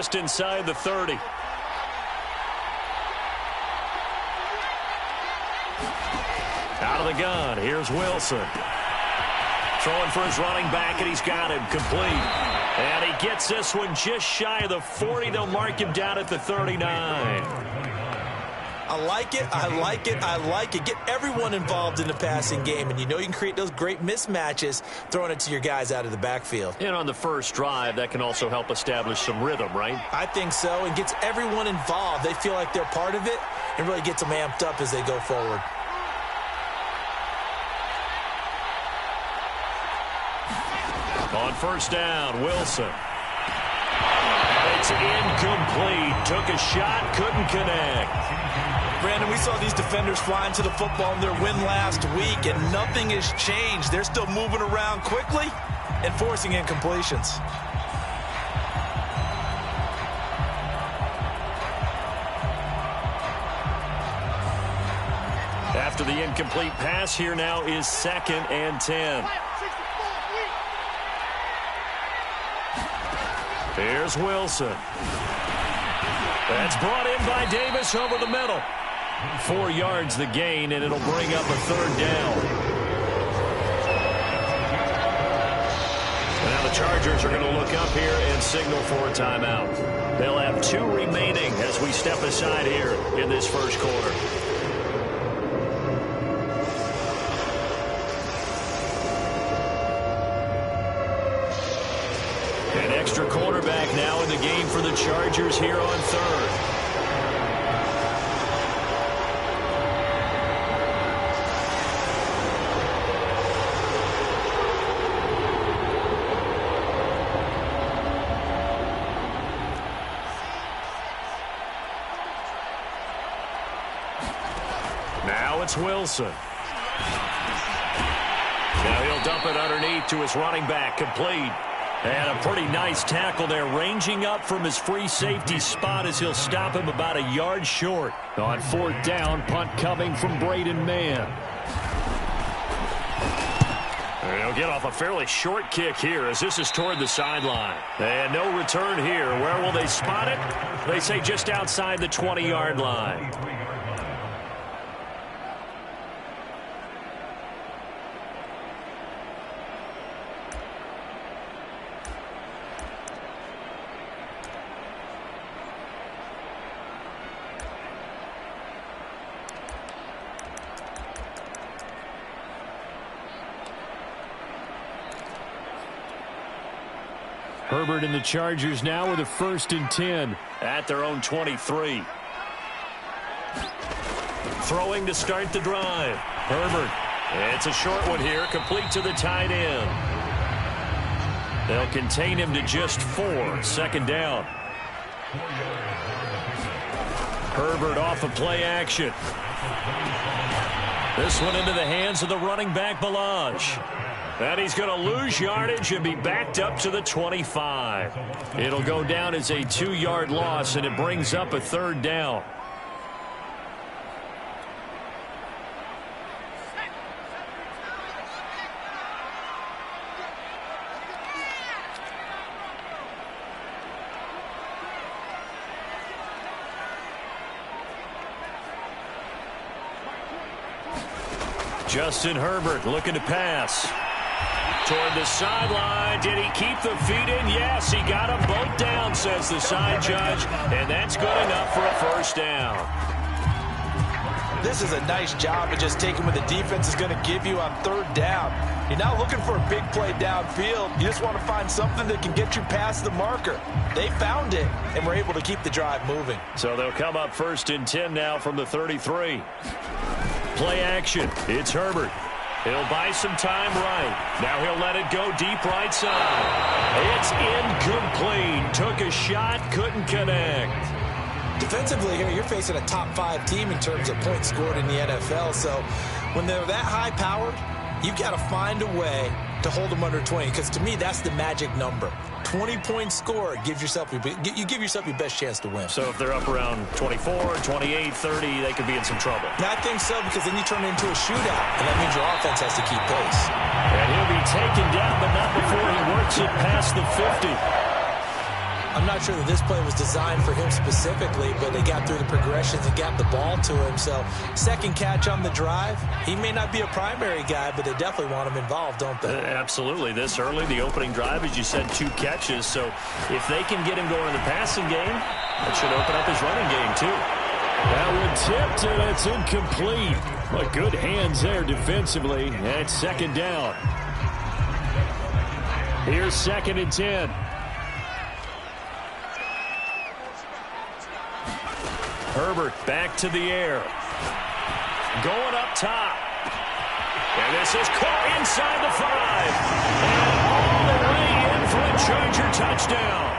just inside the 30. Out of the gun, here's Wilson. Throwing for his running back, and he's got him complete. And he gets this one just shy of the 40. They'll mark him down at the 39. I like it, I like it, I like it. Get everyone involved in the passing game, and you know you can create those great mismatches throwing it to your guys out of the backfield. And on the first drive, that can also help establish some rhythm, right? I think so, and gets everyone involved. They feel like they're part of it and really gets them amped up as they go forward. On first down, Wilson. It's incomplete. Took a shot, couldn't connect. Brandon, we saw these defenders flying to the football in their win last week, and nothing has changed. They're still moving around quickly and forcing incompletions. After the incomplete pass, here now is 2nd and 10. Here's Wilson. That's brought in by Davis over the middle. 4 yards the gain, and it'll bring up a 3rd down. Now the Chargers are going to look up here and signal for a timeout. They'll have 2 remaining as we step aside here in this first quarter. An extra quarterback now in the game for the Chargers here on 3rd. Now it's Wilson. Now he'll dump it underneath to his running back, complete. And a pretty nice tackle there, ranging up from his free safety spot as he'll stop him about a yard short. On 4th down, punt coming from Braden Mann. He'll get off a fairly short kick here as this is toward the sideline. And no return here. Where will they spot it? They say just outside the 20-yard line. Herbert and the Chargers now with a 1st and 10 at their own 23. Throwing to start the drive. Herbert. It's a short one here, complete to the tight end. They'll contain him to just 4. 2nd down. Herbert off of play action. This one into the hands of the running back, Balaj. And he's going to lose yardage and be backed up to the 25. It'll go down as a 2-yard loss, and it brings up a 3rd down. Justin Herbert looking to pass. Toward the sideline. Did he keep the feet in? Yes, he got them both down, says the side judge. And that's good enough for a 1st down. This is a nice job of just taking what the defense is going to give you on 3rd down. You're not looking for a big play downfield. You just want to find something that can get you past the marker. They found it, and were able to keep the drive moving. So they'll come up 1st and 10 now from the 33. Play action. It's Herbert. He'll buy some time right. Now he'll let it go deep right side. It's incomplete. Took a shot, couldn't connect. Defensively here, you're facing a top 5 team in terms of points scored in the NFL. So when they're that high-powered, you've got to find a way to hold them under 20. Because to me, that's the magic number. 20-point score gives yourself you give yourself your best chance to win. So if they're up around 24, 28, 30, they could be in some trouble. I think so, because then you turn it into a shootout, and that means your offense has to keep pace. And he'll be taken down, but not before he works it past the 50. I'm not sure that this play was designed for him specifically, but they got through the progressions and got the ball to him. So second catch on the drive. He may not be a primary guy, but they definitely want him involved, don't they? Absolutely. This early, the opening drive, as you said, 2 catches. So if they can get him going in the passing game, that should open up his running game too. That one tipped, and it's incomplete. But good hands there defensively. And it's second down. Here's 2nd and 10. Herbert back to the air. Going up top. And this is caught inside the 5. And all the way in for a Charger touchdown.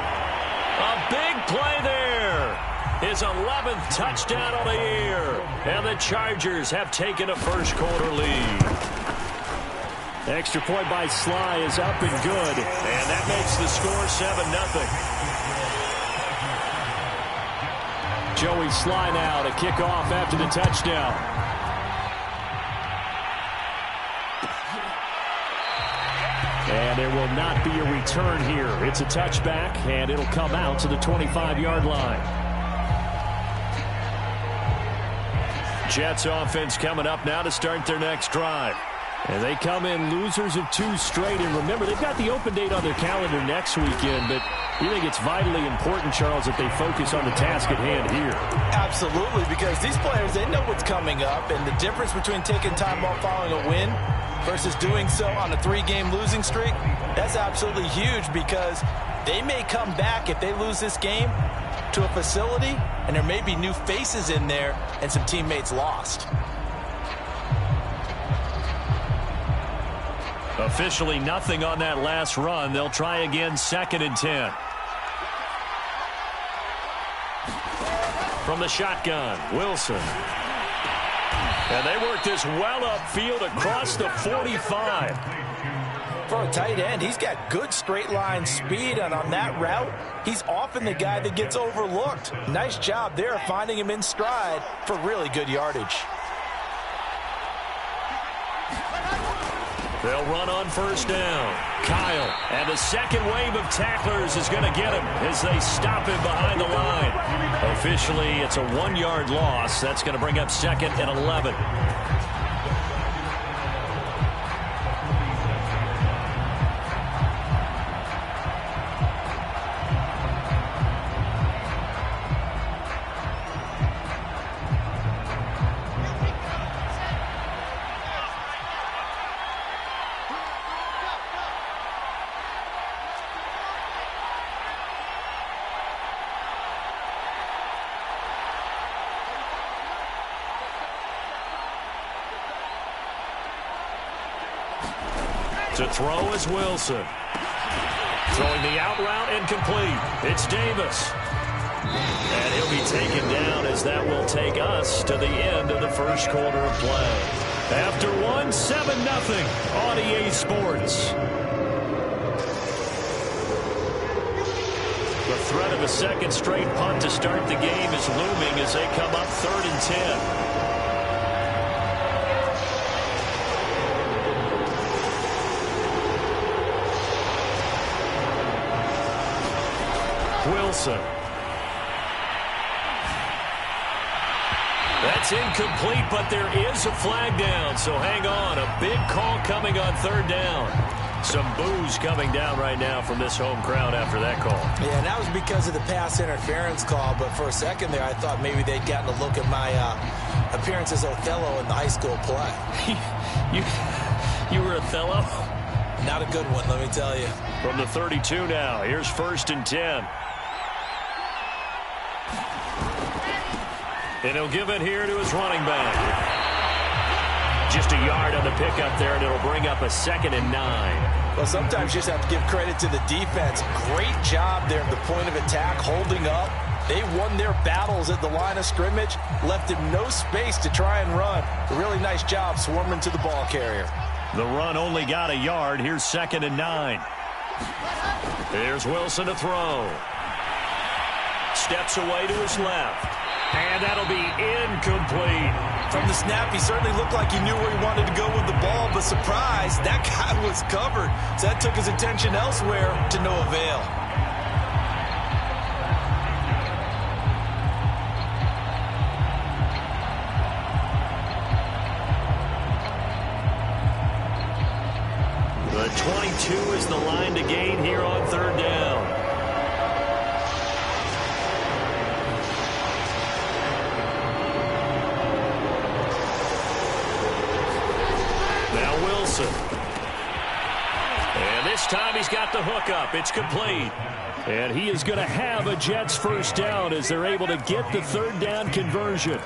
A big play there. His 11th touchdown on the year. And the Chargers have taken a first-quarter lead. Extra point by Sly is up and good. And that makes the score 7-0. Joey Sly now to kick off after the touchdown. And there will not be a return here. It's a touchback, and it'll come out to the 25-yard line. Jets offense coming up now to start their next drive. And they come in losers of 2 straight. And remember, they've got the open date on their calendar next weekend, but we think it's vitally important, Charles, that they focus on the task at hand here. Absolutely, because these players, they know what's coming up, and the difference between taking time off following a win versus doing so on a 3-game losing streak, that's absolutely huge, because they may come back if they lose this game to a facility, and there may be new faces in there and some teammates lost. Officially nothing on that last run. They'll try again, 2nd and 10. From the shotgun, Wilson. And they work this well upfield across the 45. For a tight end, he's got good straight line speed, and on that route, he's often the guy that gets overlooked. Nice job there finding him in stride for really good yardage. They'll run on first down. Kyle, and the second wave of tacklers is going to get him as they stop him behind the line. Officially, it's a 1-yard loss. That's going to bring up 2nd and 11. To throw is Wilson. Throwing the out route incomplete. It's Davis. And he'll be taken down as that will take us to the end of the first quarter of play. After 1, 7-0 on EA Sports. The threat of a second straight punt to start the game is looming as they come up 3rd and 10. Wilson. That's incomplete, but there is a flag down, so hang on. A big call coming on 3rd down. Some boos coming down right now from this home crowd after that call. Yeah, and that was because of the pass interference call, but for a second there I thought maybe they'd gotten a look at my appearance as Othello in the high school play. You were Othello? Not a good one, let me tell you. From the 32 now, here's 1st and 10. And he'll give it here to his running back. Just a yard on the pickup there, and it'll bring up a 2nd and 9. Well, sometimes you just have to give credit to the defense. Great job there at the point of attack, holding up. They won their battles at the line of scrimmage, left him no space to try and run. A really nice job swarming to the ball carrier. The run only got a yard. Here's 2nd and 9. Here's Wilson to throw. Steps away to his left. And that'll be incomplete. From the snap, he certainly looked like he knew where he wanted to go with the ball, but surprise, that guy was covered. So that took his attention elsewhere to no avail. 2 is the line to gain here on third down. Now Wilson. And this time he's got the hook up. It's complete. And he is going to have a Jets first down as they're able to get the third down conversion.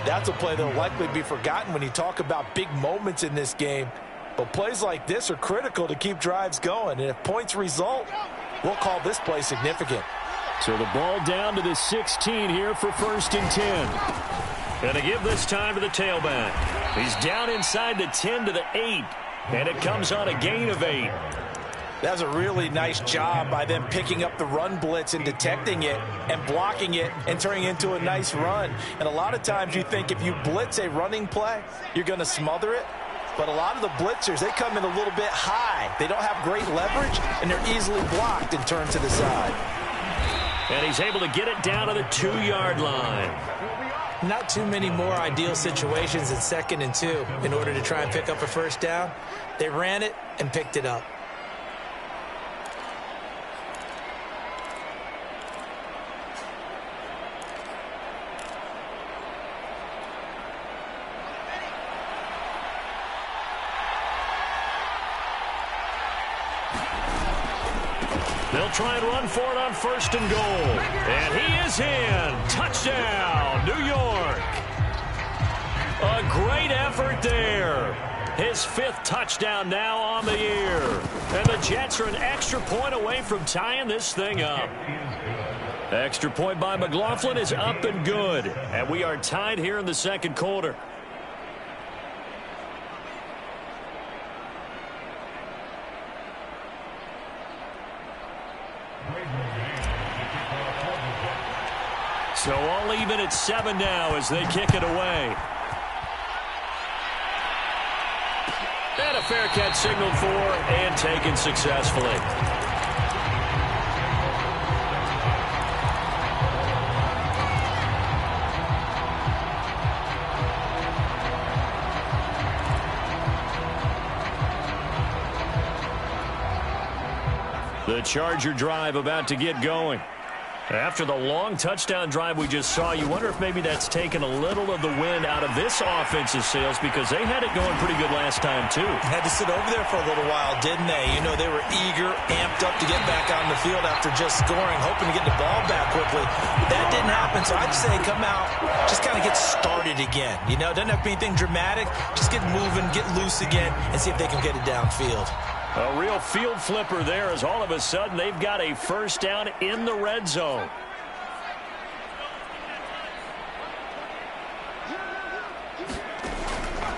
That's a play that will likely be forgotten when you talk about big moments in this game. But plays like this are critical to keep drives going. And if points result, we'll call this play significant. So the ball down to the 16 here for 1st and 10. And to give this time to the tailback. He's down inside the 10 to the 8. And it comes on a gain of 8. That's a really nice job by them picking up the run blitz and detecting it and blocking it and turning it into a nice run. And a lot of times you think if you blitz a running play, you're going to smother it. But a lot of the blitzers, they come in a little bit high. They don't have great leverage, and they're easily blocked and turned to the side. And he's able to get it down to the 2-yard line. Not too many more ideal situations in 2nd and 2 in order to try and pick up a first down. They ran it and picked it up. They'll try and run for it on 1st and goal. And he is in. Touchdown, New York. A great effort there. His 5th touchdown now on the year. And the Jets are an extra point away from tying this thing up. Extra point by McLaughlin is up and good. And we are tied here in the 2nd quarter. So all even at 7 now as they kick it away. And a fair catch signaled for and taken successfully. The Charger drive about to get going. After the long touchdown drive we just saw, you wonder if maybe that's taken a little of the wind out of this offensive sails because they had it going pretty good last time, too. Had to sit over there for a little while, didn't they? You know, they were eager, amped up to get back on the field after just scoring, hoping to get the ball back quickly. That didn't happen, so I'd say come out, just kind of get started again. You know, doesn't have to be anything dramatic. Just get moving, get loose again, and see if they can get it downfield. A real field flipper there as all of a sudden they've got a first down in the red zone.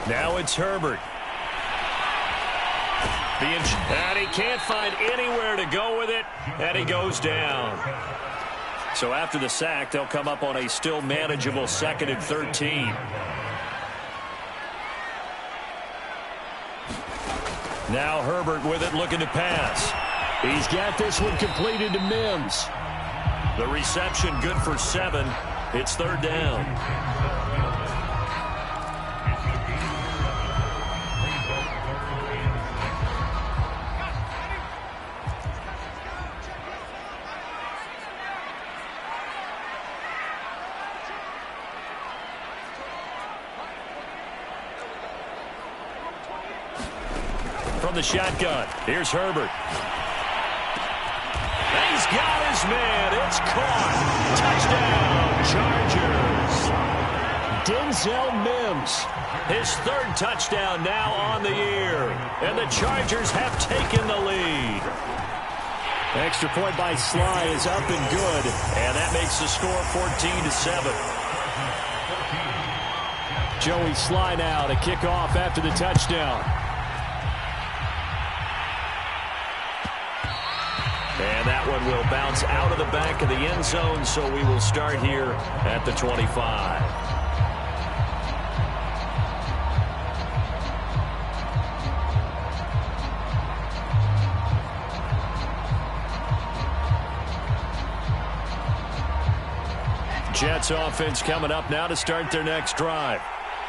Now it's Herbert. And he can't find anywhere to go with it, and he goes down. So after the sack, they'll come up on a still manageable 2nd and 13. Now Herbert with it, looking to pass. He's got this one completed to Mims. The reception good for 7. It's 3rd down. From the shotgun, here's Herbert. He's got his man. It's caught. Touchdown, Chargers. Denzel Mims. His 3rd touchdown now on the year. And the Chargers have taken the lead. Extra point by Sly is up and good. And that makes the score 14-7. Joey Sly now to kick off after the touchdown. And that one will bounce out of the back of the end zone, so we will start here at the 25. Jets offense coming up now to start their next drive.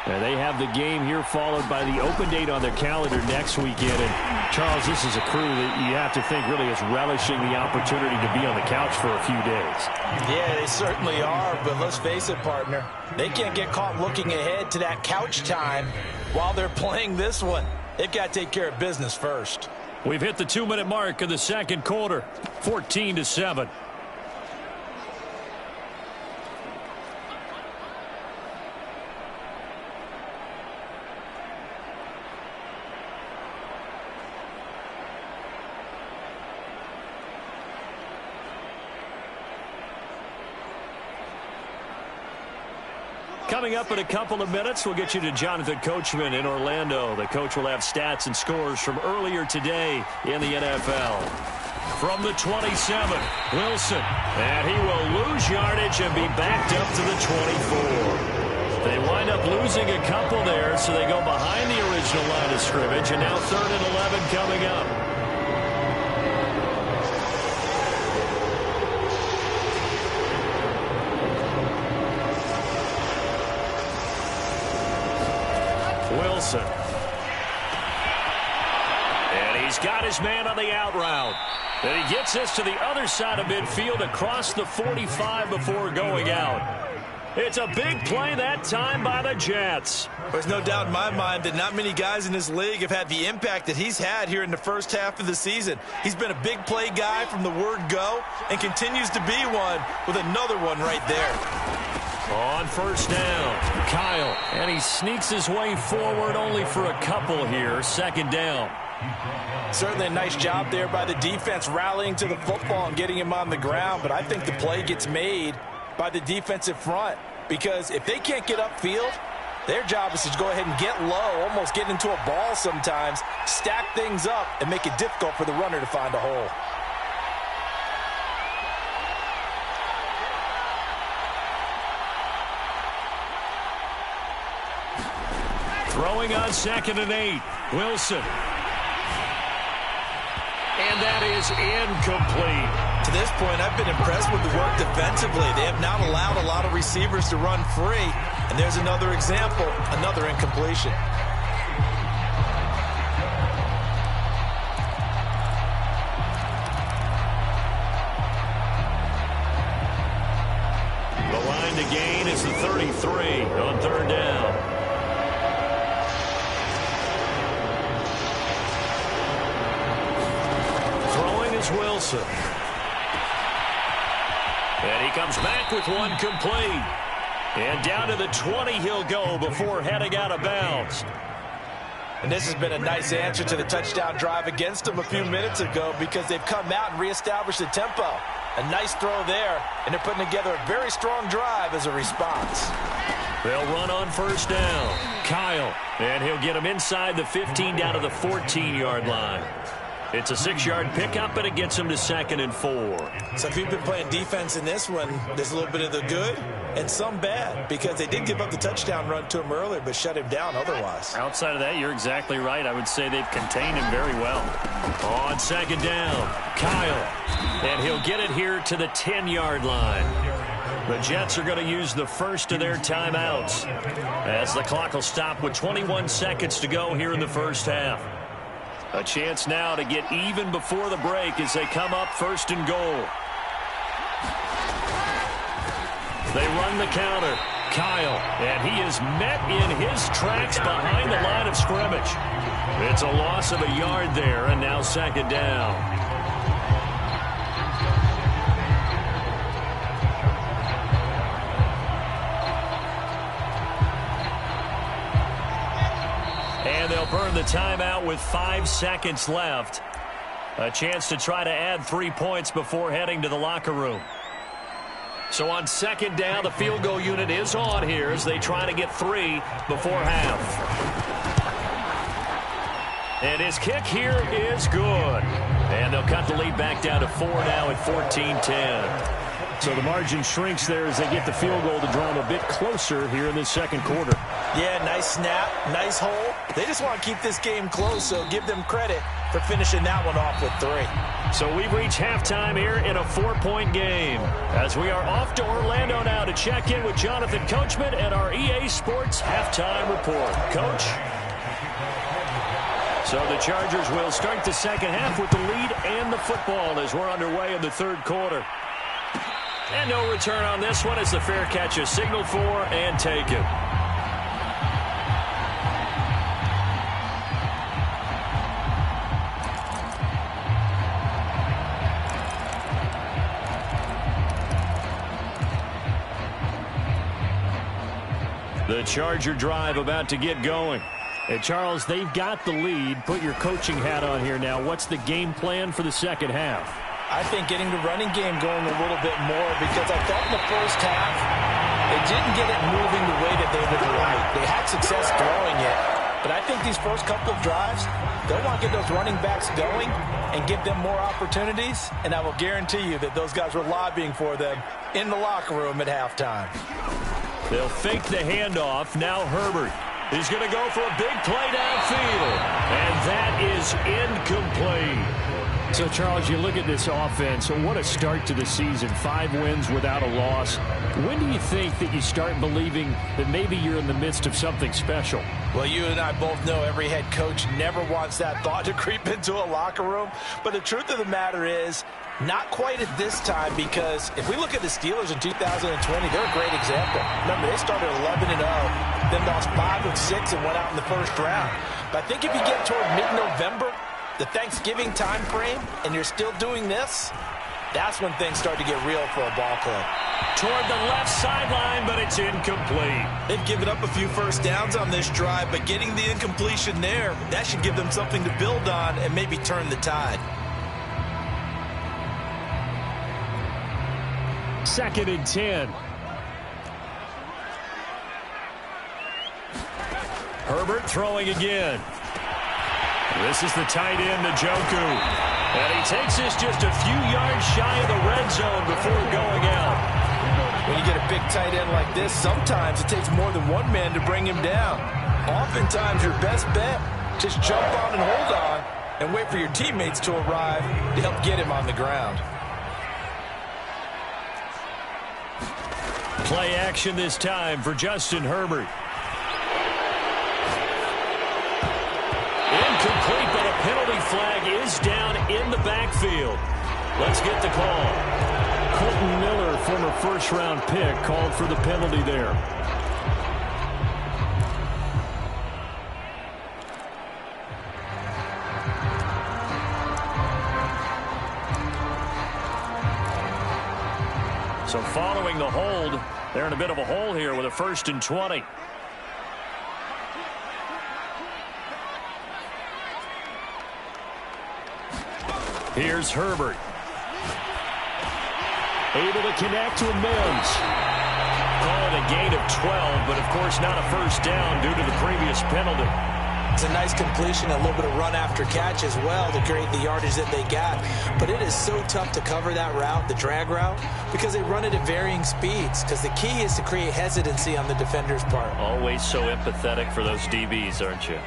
And they have the game here followed by the open date on their calendar next weekend. And, Charles, this is a crew that you have to think really is relishing the opportunity to be on the couch for a few days. Yeah, they certainly are, but let's face it, partner. They can't get caught looking ahead to that couch time while they're playing this one. They've got to take care of business first. We've hit the 2-minute mark of the second quarter, 14-7. Coming up in a couple of minutes, we'll get you to Jonathan Coachman in Orlando. The coach will have stats and scores from earlier today in the NFL. From the 27, Wilson. And he will lose yardage and be backed up to the 24. They wind up losing a couple there, so they go behind the original line of scrimmage. And now 3rd and 11 coming up. Wilson. And he's got his man on the out route. And he gets this to the other side of midfield across the 45 before going out. It's a big play that time by the Jets. There's no doubt in my mind that not many guys in this league have had the impact that he's had here in the first half of the season. He's been a big play guy from the word go and continues to be one with another one right there. On first down, Kyle, and he sneaks his way forward only for a couple here. 2nd down. Certainly a nice job there by the defense rallying to the football and getting him on the ground, but I think the play gets made by the defensive front because if they can't get upfield, their job is to go ahead and get low, almost get into a ball sometimes, stack things up, and make it difficult for the runner to find a hole. Throwing on 2nd and 8. Wilson. And that is incomplete. To this point, I've been impressed with the work defensively. They have not allowed a lot of receivers to run free. And there's another example, another incompletion. The line to gain is the 33 on 3rd down. Wilson. And he comes back with one complete. And down to the 20 he'll go before heading out of bounds. And this has been a nice answer to the touchdown drive against them a few minutes ago because they've come out and reestablished the tempo. A nice throw there, and they're putting together a very strong drive as a response. They'll run on first down. Kyle, and he'll get him inside the 15 down to the 14-yard line. It's a 6-yard pickup, and it gets him to 2nd and 4. So if you've been playing defense in this one, there's a little bit of the good and some bad because they did give up the touchdown run to him earlier but shut him down otherwise. Outside of that, you're exactly right. I would say they've contained him very well. On 2nd down, Kyle, and he'll get it here to the 10-yard line. The Jets are going to use the first of their timeouts as the clock will stop with 21 seconds to go here in the first half. A chance now to get even before the break as they come up 1st and goal. They run the counter. Kyle, and he is met in his tracks behind the line of scrimmage. It's a loss of a yard there, and now 2nd down. And they'll burn the timeout with 5 seconds left. A chance to try to add 3 points before heading to the locker room. So on 2nd down, the field goal unit is on here as they try to get 3 before half. And his kick here is good. And they'll cut the lead back down to 4 now at 14-10. So the margin shrinks there as they get the field goal to draw them a bit closer here in the second quarter. Yeah, nice snap, nice hole. They just want to keep this game close, so give them credit. for finishing that one off with 3. So we've reached halftime here in a 4-point game. As we are off to Orlando now to check in with Jonathan Coachman and our EA Sports halftime report. Coach? So the Chargers will start the second half with the lead and the football as we're underway in the third quarter. And no return on this one as the fair catch is signaled for and taken. The Charger drive about to get going. Hey, Charles, they've got the lead. Put your coaching hat on here now. What's the game plan for the second half? I think getting the running game going a little bit more because I thought in the first half they didn't get it moving the way that they would like. They had success throwing it, but I think these first couple of drives, they'll want to get those running backs going and give them more opportunities, and I will guarantee you that those guys were lobbying for them in the locker room at halftime. They'll fake the handoff. Now Herbert is going to go for a big play downfield, and that is incomplete. So, Charles, you look at this offense, and what a start to the season. 5 wins without a loss. When do you think that you start believing that maybe you're in the midst of something special? Well, you and I both know every head coach never wants that thought to creep into a locker room. But the truth of the matter is, not quite at this time, because if we look at the Steelers in 2020, they're a great example. Remember, they started 11-0, then lost 5 of 6 and went out in the first round. But I think if you get toward mid-November, the Thanksgiving time frame, and you're still doing this, that's when things start to get real for a ball club. Toward the left sideline, but it's incomplete. They've given up a few first downs on this drive, but getting the incompletion there, that should give them something to build on and maybe turn the tide. 2nd and 10. Herbert throwing again. This is the tight end, Njoku. And he takes this just a few yards shy of the red zone before going out. When you get a big tight end like this, sometimes it takes more than one man to bring him down. Oftentimes, your best bet, just jump on and hold on and wait for your teammates to arrive to help get him on the ground. Play action this time for Justin Herbert. Incomplete, but a penalty flag is down in the backfield. Let's get the call. Colton Miller, former first-round pick, called for the penalty there. So following the hold, they're in a bit of a hole here with a 1st and 20. Here's Herbert. Able to connect to Mims. Call it a gain of 12, but of course not a first down due to the previous penalty. It's a nice completion, a little bit of run after catch as well to create the yardage that they got. But it is so tough to cover that route, the drag route, because they run it at varying speeds. Because the key is to create hesitancy on the defender's part. Always so empathetic for those DBs, aren't you?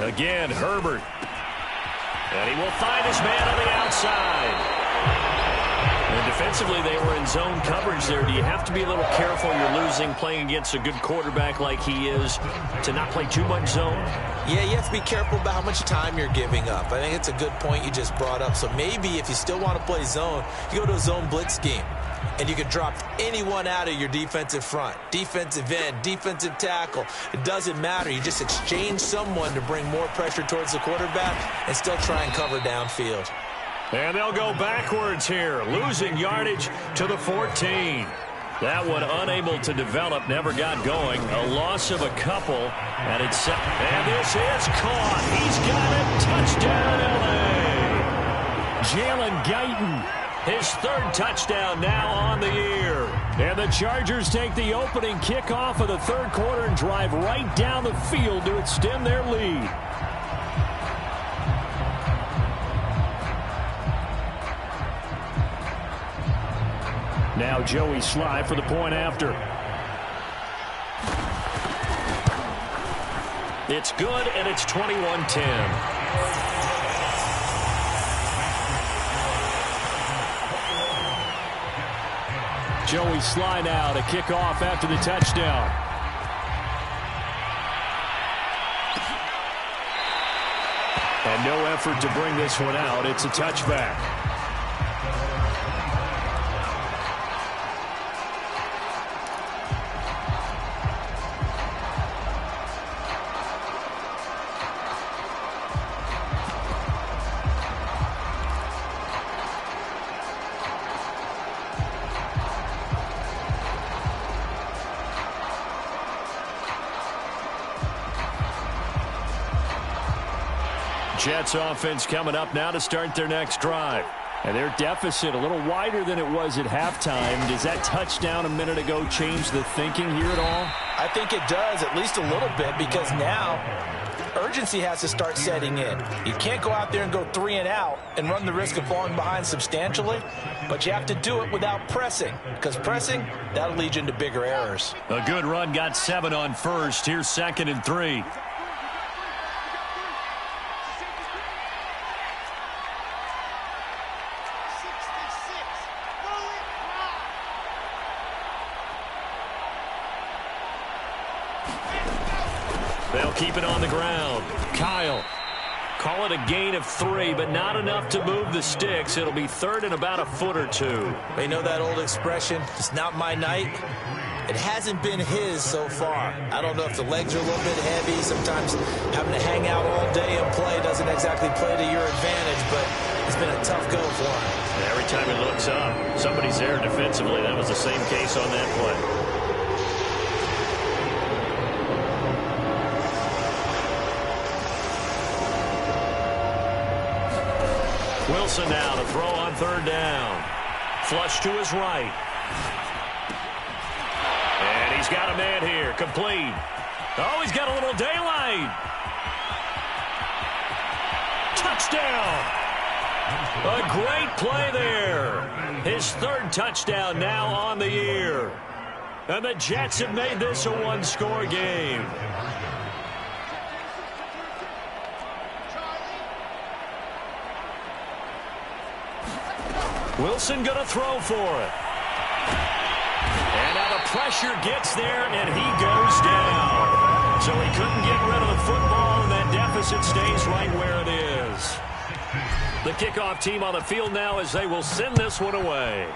Again, Herbert. And he will find his man on the outside. And defensively, they were in zone coverage there. Do you have to be a little careful? You're losing, playing against a good quarterback like he is, to not play too much zone? Yeah, you have to be careful about how much time you're giving up. I think it's a good point you just brought up. So maybe if you still want to play zone, you go to a zone blitz scheme. And you can drop anyone out of your defensive front. Defensive end, defensive tackle. It doesn't matter. You just exchange someone to bring more pressure towards the quarterback and still try and cover downfield. And they'll go backwards here, losing yardage to the 14. That one unable to develop, never got going. A loss of a couple, and it's set. And this is caught. He's got it. Touchdown, L.A. Jalen Guyton. His 3rd touchdown now on the year. And the Chargers take the opening kickoff of the 3rd quarter and drive right down the field to extend their lead. Now Joey Sly for the point after. It's good, and it's 21-10. Joey Sly now to kick off after the touchdown. And no effort to bring this one out. It's a touchback. Jets offense coming up now to start their next drive. And their deficit a little wider than it was at halftime. Does that touchdown a minute ago change the thinking here at all? I think it does, at least a little bit, because now urgency has to start setting in. You can't go out there and go 3 and out and run the risk of falling behind substantially, but you have to do it without pressing, because pressing, that'll lead you into bigger errors. A good run, got 7 on first. Here's 2nd and 3. They'll keep it on the ground. Kyle. Call it a gain of 3, but not enough to move the sticks. It'll be 3rd and about a foot or 2. They know that old expression, it's not my night. It hasn't been his so far. I don't know if the legs are a little bit heavy. Sometimes having to hang out all day and play doesn't exactly play to your advantage, but it's been a tough go for him. And every time he looks up, somebody's there defensively. That was the same case on that play. Wilson now to throw on 3rd down. Flush to his right. And he's got a man here. Complete. Oh, he's got a little daylight. Touchdown. A great play there. His 3rd touchdown now on the year. And the Jets have made this a one-score game. Wilson going to throw for it. And now the pressure gets there, and he goes down. So he couldn't get rid of the football, and that deficit stays right where it is. The kickoff team on the field now as they will send this one away.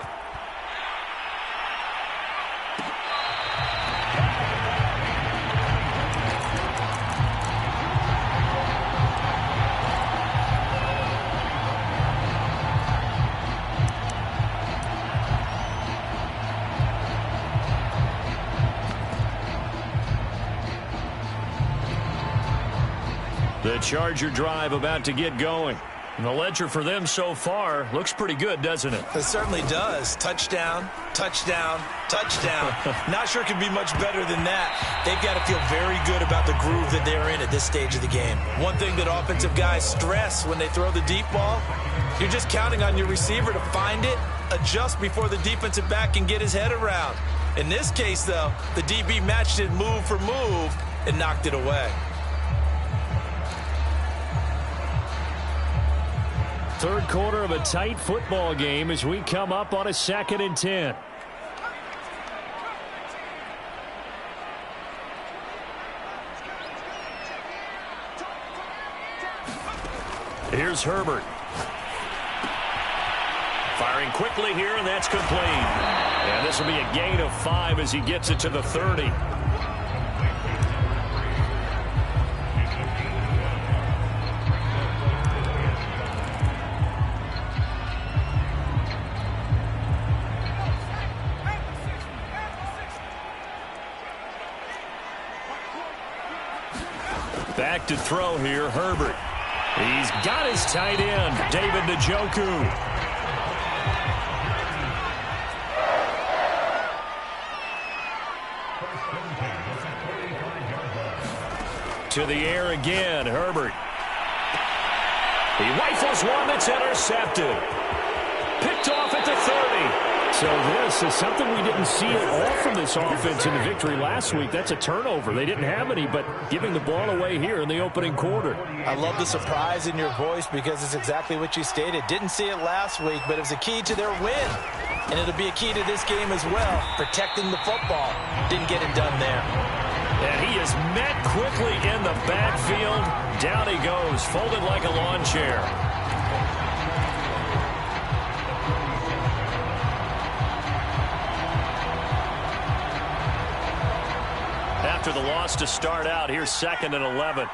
The Charger drive about to get going. And the ledger for them so far looks pretty good, doesn't it? It certainly does. Touchdown, touchdown, touchdown. Not sure it could be much better than that. They've got to feel very good about the groove that they're in at this stage of the game. One thing that offensive guys stress when they throw the deep ball, you're just counting on your receiver to find it, adjust before the defensive back can get his head around. In this case, though, the DB matched it move for move and knocked it away. Third quarter of a tight football game as we come up on a 2nd and 10. Here's Herbert. Firing quickly here, and that's complete. And this will be a gain of 5 as he gets it to the 30. Back to throw here, Herbert. He's got his tight end, David Njoku. To the air again, Herbert. He rifles one that's intercepted. Picked off at the 30. So this is something we didn't see at all from this offense in the victory last week. That's a turnover. They didn't have any, but giving the ball away here in the opening quarter. I love the surprise in your voice because it's exactly what you stated. Didn't see it last week, but it was a key to their win. And it'll be a key to this game as well, protecting the football. Didn't get it done there. And he is met quickly in the backfield. Down he goes, folded like a lawn chair. After the loss to start out, here's 2nd and 11.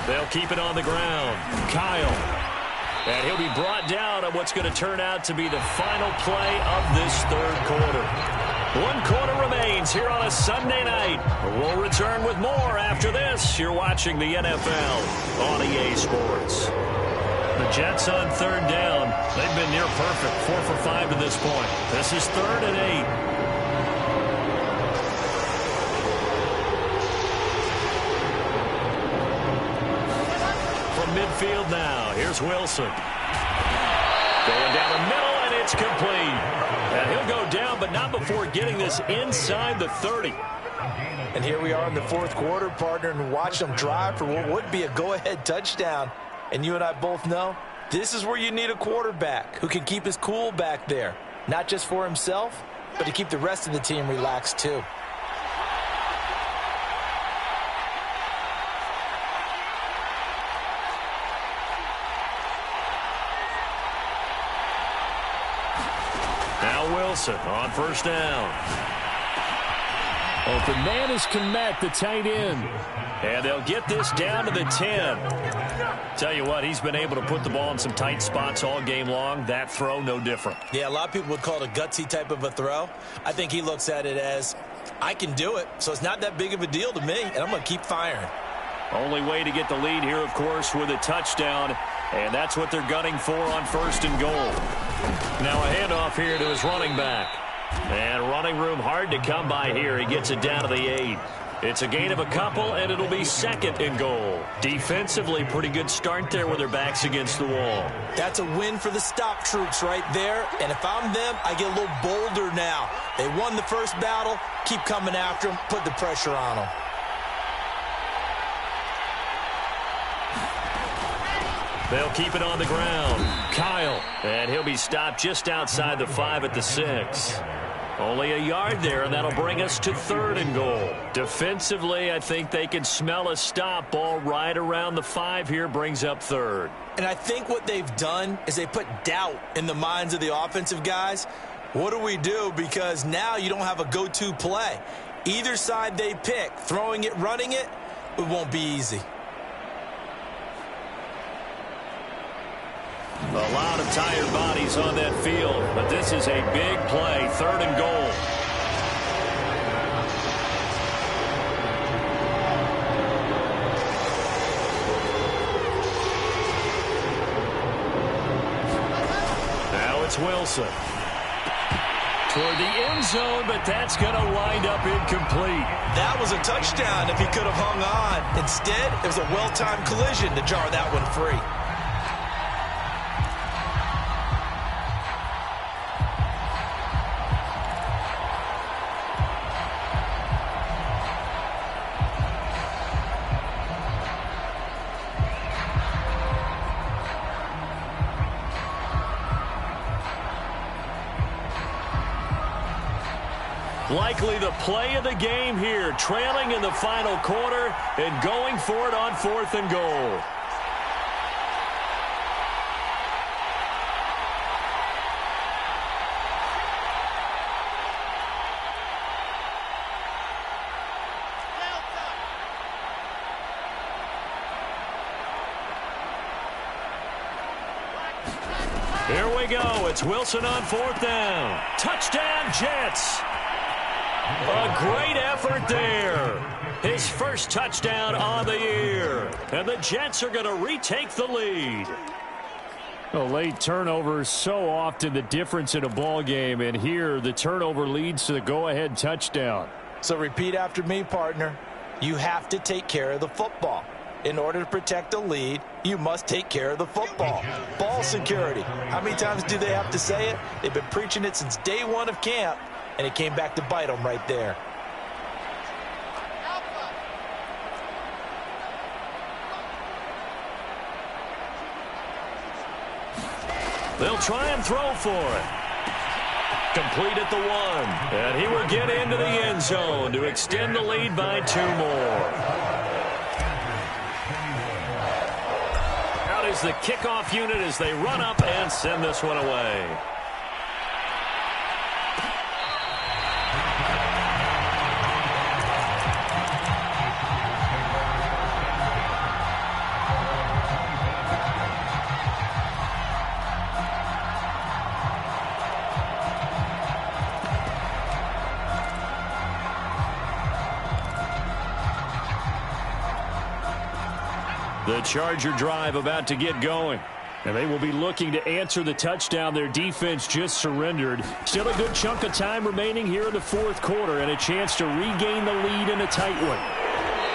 They'll keep it on the ground. Kyle. And he'll be brought down on what's going to turn out to be the final play of this third quarter. 1 quarter remains here on a Sunday night. We'll return with more after this. You're watching the NFL on EA Sports. The Jets on 3rd down. They've been near perfect, 4 for 5 to this point. This is 3rd and 8. From midfield now, here's Wilson. Going down the middle, and it's complete. And he'll go down, but not before getting this inside the 30. And here we are in the 4th quarter, partner, and watch them drive for what would be a go-ahead touchdown. And you and I both know this is where you need a quarterback who can keep his cool back there. Not just for himself, but to keep the rest of the team relaxed too. Now Wilson on 1st down. Open man is Kmet, the tight end. And they'll get this down to the 10. Tell you what, he's been able to put the ball in some tight spots all game long. That throw, no different. Yeah, a lot of people would call it a gutsy type of a throw. I think he looks at it as, I can do it, so it's not that big of a deal to me, and I'm going to keep firing. Only way to get the lead here, of course, with a touchdown. And that's what they're gunning for on 1st and goal. Now a handoff here to his running back. And running room hard to come by here. He gets it down to the 8. It's a gain of a couple, and it'll be 2nd and goal. Defensively, pretty good start there with their backs against the wall. That's a win for the stop troops right there. And if I'm them, I get a little bolder now. They won the first battle. Keep coming after them. Put the pressure on them. They'll keep it on the ground. Kyle. And he'll be stopped just outside the 5 at the 6. Only a yard there, and that'll bring us to 3rd and goal. Defensively, I think they can smell a stop. Ball right around the 5 here brings up 3rd. And I think what they've done is they put doubt in the minds of the offensive guys. What do we do? Because now you don't have a go-to play. Either side they pick, throwing it, running it, it won't be easy. A lot of tired bodies on that field, but this is a big play, 3rd and goal. Now it's Wilson. Toward the end zone, but that's going to wind up incomplete. That was a touchdown if he could have hung on. Instead, it was a well-timed collision to jar that one free. Likely the play of the game here, trailing in the final quarter and going for it on 4th and goal. Here we go. It's Wilson on 4th down. Touchdown, Jets. A great effort there. His first touchdown on the year. And the Jets are going to retake the lead. A late turnover is so often the difference in a ball game. And here the turnover leads to the go-ahead touchdown. So repeat after me, partner. You have to take care of the football. in order to protect the lead, you must take care of the football. Ball security. How many times do they have to say it? They've been preaching it since day one of camp, and it came back to bite them right there. They'll try and throw for it. Complete at the 1. And he will get into the end zone to extend the lead by 2 more. Out is the kickoff unit as they run up and send this one away. The Charger drive about to get going. And they will be looking to answer the touchdown their defense just surrendered. Still a good chunk of time remaining here in the 4th quarter and a chance to regain the lead in a tight one.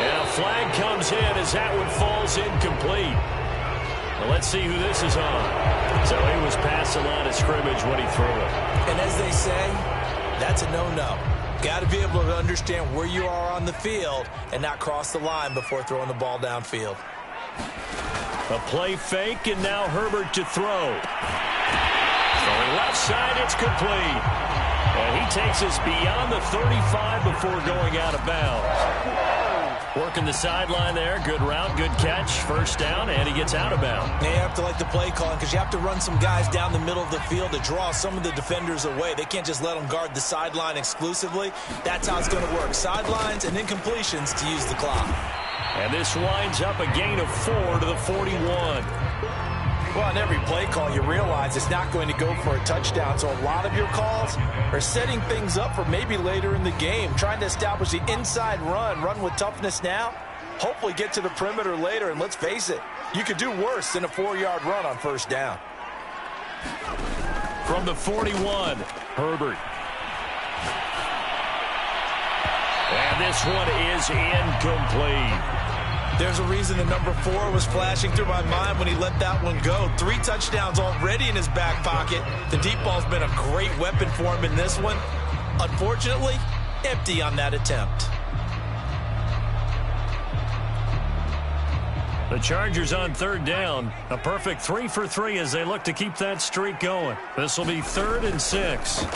And a flag comes in as that one falls incomplete. Well, let's see who this is on. So he was past the line of scrimmage when he threw it. And as they say, that's a no-no. Got to be able to understand where you are on the field and not cross the line before throwing the ball downfield. A play fake, and now Herbert to throw. Throwing left side, it's complete. And he takes us beyond the 35 before going out of bounds. Working the sideline there. Good route, good catch. First down, and he gets out of bounds. You have to like the play calling because you have to run some guys down the middle of the field to draw some of the defenders away. They can't just let them guard the sideline exclusively. That's how it's going to work. Sidelines and incompletions to use the clock. And this winds up a gain of 4 to the 41. Well, on every play call, you realize it's not going to go for a touchdown. So a lot of your calls are setting things up for maybe later in the game, trying to establish the inside run with toughness now, hopefully get to the perimeter later. And let's face it, you could do worse than a 4-yard run on first down. From the 41, Herbert. And this one is incomplete. There's a reason the number 4 was flashing through my mind when he let that one go. 3 touchdowns already in his back pocket. The deep ball's been a great weapon for him in this one. Unfortunately, empty on that attempt. The Chargers on 3rd down. A perfect 3 for 3 as they look to keep that streak going. This will be 3rd and 6.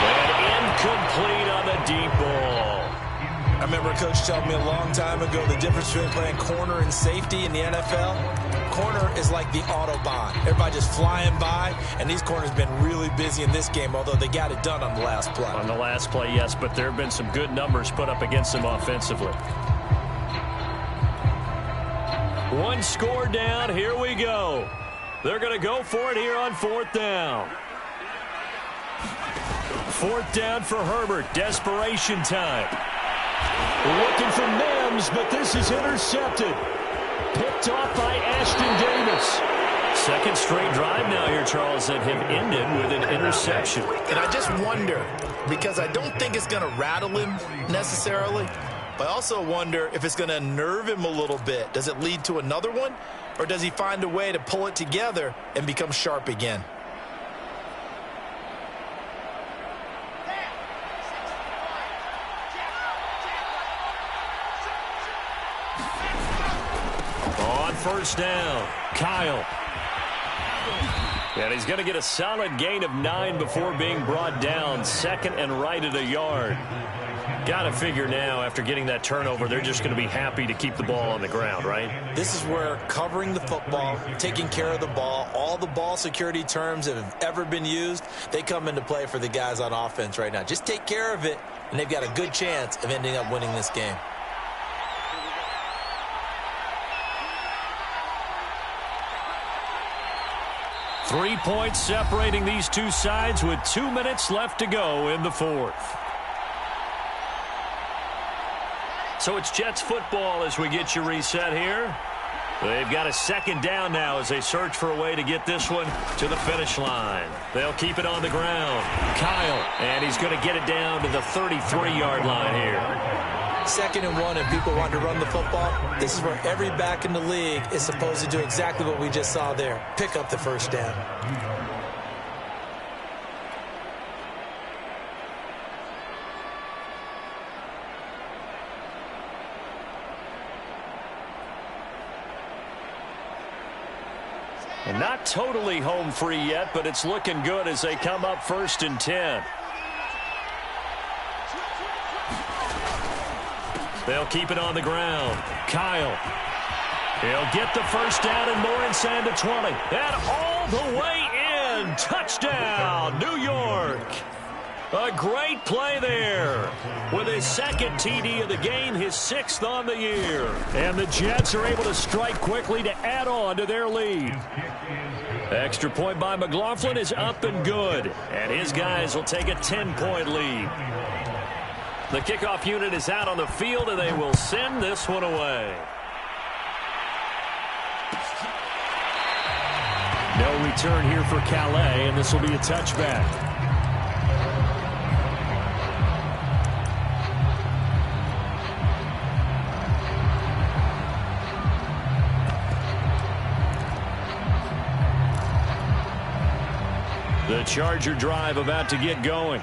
And incomplete on the deep ball. I remember a coach telling me a long time ago the difference between playing corner and safety in the NFL. Corner is like the Autobahn. Everybody just flying by, and these corners have been really busy in this game, although they got it done on the last play. On the last play, yes, but there have been some good numbers put up against them offensively. 1 score down. Here we go. They're going to go for it here on 4th down. 4th down for Herbert. Desperation time. Looking for Mims, but this is intercepted. Picked off by Ashton Davis. Second straight drive now here, Charles, that have ended with an interception. And I just wonder, because I don't think it's going to rattle him necessarily, but I also wonder if it's going to nerve him a little bit. Does it lead to another one, or does he find a way to pull it together and become sharp again? First down, Kyle. And he's going to get a solid gain of 9 before being brought down. 2nd and right at a yard. Got to figure now, after getting that turnover, they're just going to be happy to keep the ball on the ground, right? This is where covering the football, taking care of the ball, all the ball security terms that have ever been used, they come into play for the guys on offense right now. Just take care of it, and they've got a good chance of ending up winning this game. Three points separating these two sides with 2 minutes left to go in the 4th. So it's Jets football as we get you reset here. They've got a 2nd down now as they search for a way to get this one to the finish line. They'll keep it on the ground. Kyle, and he's going to get it down to the 33-yard line here. 2nd and 1 and people want to run the football, this is where every back in the league is supposed to do exactly what we just saw there. Pick up the first down. And not totally home free yet, but it's looking good as they come up 1st and 10. They'll keep it on the ground. Kyle. He'll get the first down and more inside the 20. And all the way in. Touchdown, New York. A great play there. With his 2nd TD of the game, his 6th on the year. And the Jets are able to strike quickly to add on to their lead. Extra point by McLaughlin is up and good. And his guys will take a 10-point lead. The kickoff unit is out on the field, and they will send this one away. No return here for Calais, and this will be a touchback. The Charger drive about to get going.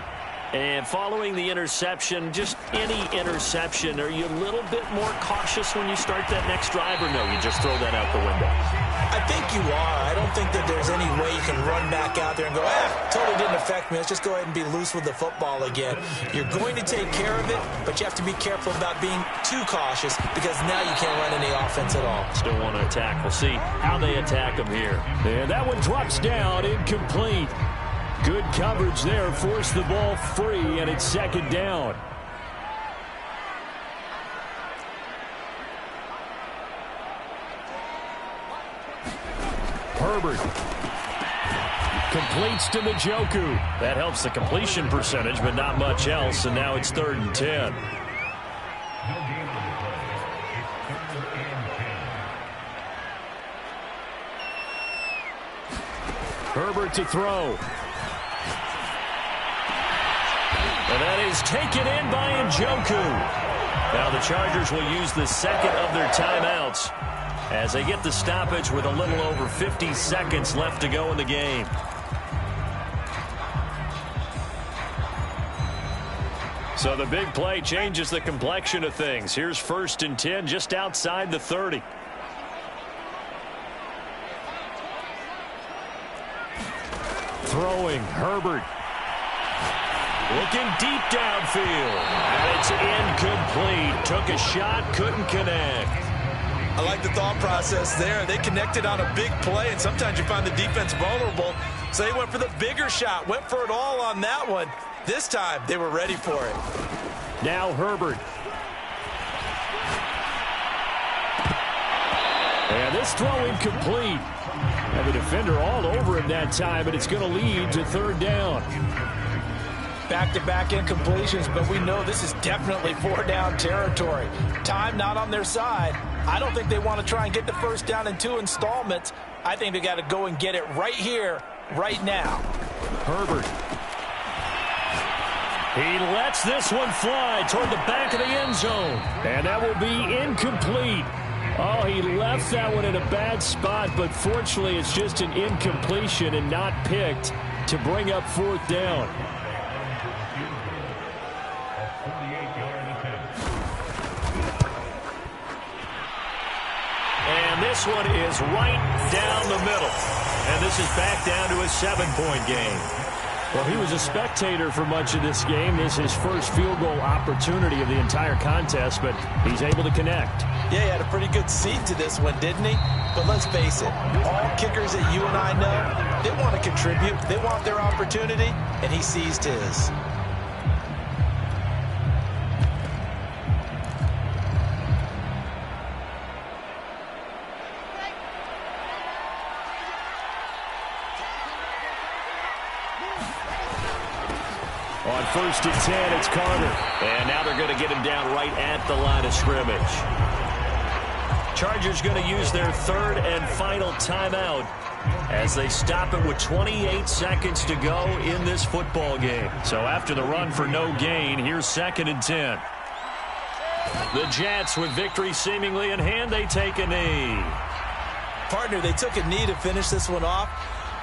And following the interception, just any interception, are you a little bit more cautious when you start that next drive, or no, you just throw that out the window? I think you are. I don't think that there's any way you can run back out there and go, totally didn't affect me. Let's just go ahead and be loose with the football again. You're going to take care of it, but you have to be careful about being too cautious because now you can't run any offense at all. Still want to attack. We'll see how they attack them here. And that one drops down, incomplete. Good coverage there, forced the ball free, and it's 2nd down. Herbert completes to Njoku. That helps the completion percentage, but not much else, and now it's 3rd and 10. Herbert to throw. And that is taken in by Njoku. Now the Chargers will use the 2nd of their timeouts as they get the stoppage with a little over 50 seconds left to go in the game. So the big play changes the complexion of things. Here's 1st and 10 just outside the 30. Throwing, Herbert. Looking deep downfield. And it's incomplete. Took a shot, couldn't connect. I like the thought process there. They connected on a big play, and sometimes you find the defense vulnerable. So they went for the bigger shot, went for it all on that one. This time, they were ready for it. Now Herbert. And this throw incomplete. And the defender all over him that time, and it's going to lead to 3rd down. Back-to-back incompletions, but we know this is definitely 4-down territory. Time not on their side. I don't think they want to try and get the first down in 2 installments. I think they got to go and get it right here, right now. Herbert. He lets this one fly toward the back of the end zone. And that will be incomplete. Oh, he left that one in a bad spot, but fortunately it's just an incompletion and not picked to bring up 4th down. And this one is right down the middle. And this is back down to a 7-point game. Well, he was a spectator for much of this game. This is his first field goal opportunity of the entire contest, but he's able to connect. Yeah, he had a pretty good seat to this one, didn't he? But let's face it, all kickers that you and I know, they want to contribute. They want their opportunity, and he seized his. On 1st and 10, it's Carter. And now they're going to get him down right at the line of scrimmage. Chargers going to use their 3rd and final timeout as they stop it with 28 seconds to go in this football game. So after the run for no gain, here's 2nd and 10. The Jets, with victory seemingly in hand, they take a knee. Partner, they took a knee to finish this one off.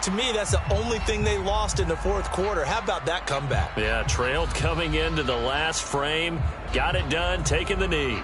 To me, that's the only thing they lost in the fourth quarter. How about that comeback? Yeah, trailed coming into the last frame. Got it done, taking the knee.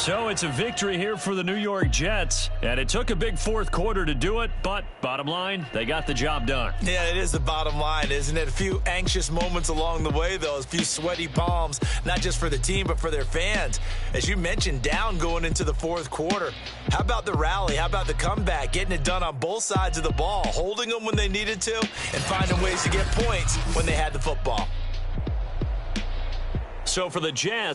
So it's a victory here for the New York Jets, and it took a big fourth quarter to do it, but bottom line, they got the job done. Yeah, it is the bottom line, isn't it? A few anxious moments along the way, though, a few sweaty palms, not just for the team, but for their fans. As you mentioned, down going into the fourth quarter. How about the rally? How about the comeback? Getting it done on both sides of the ball, holding them when they needed to, and finding ways to get points when they had the football. So for the Jets,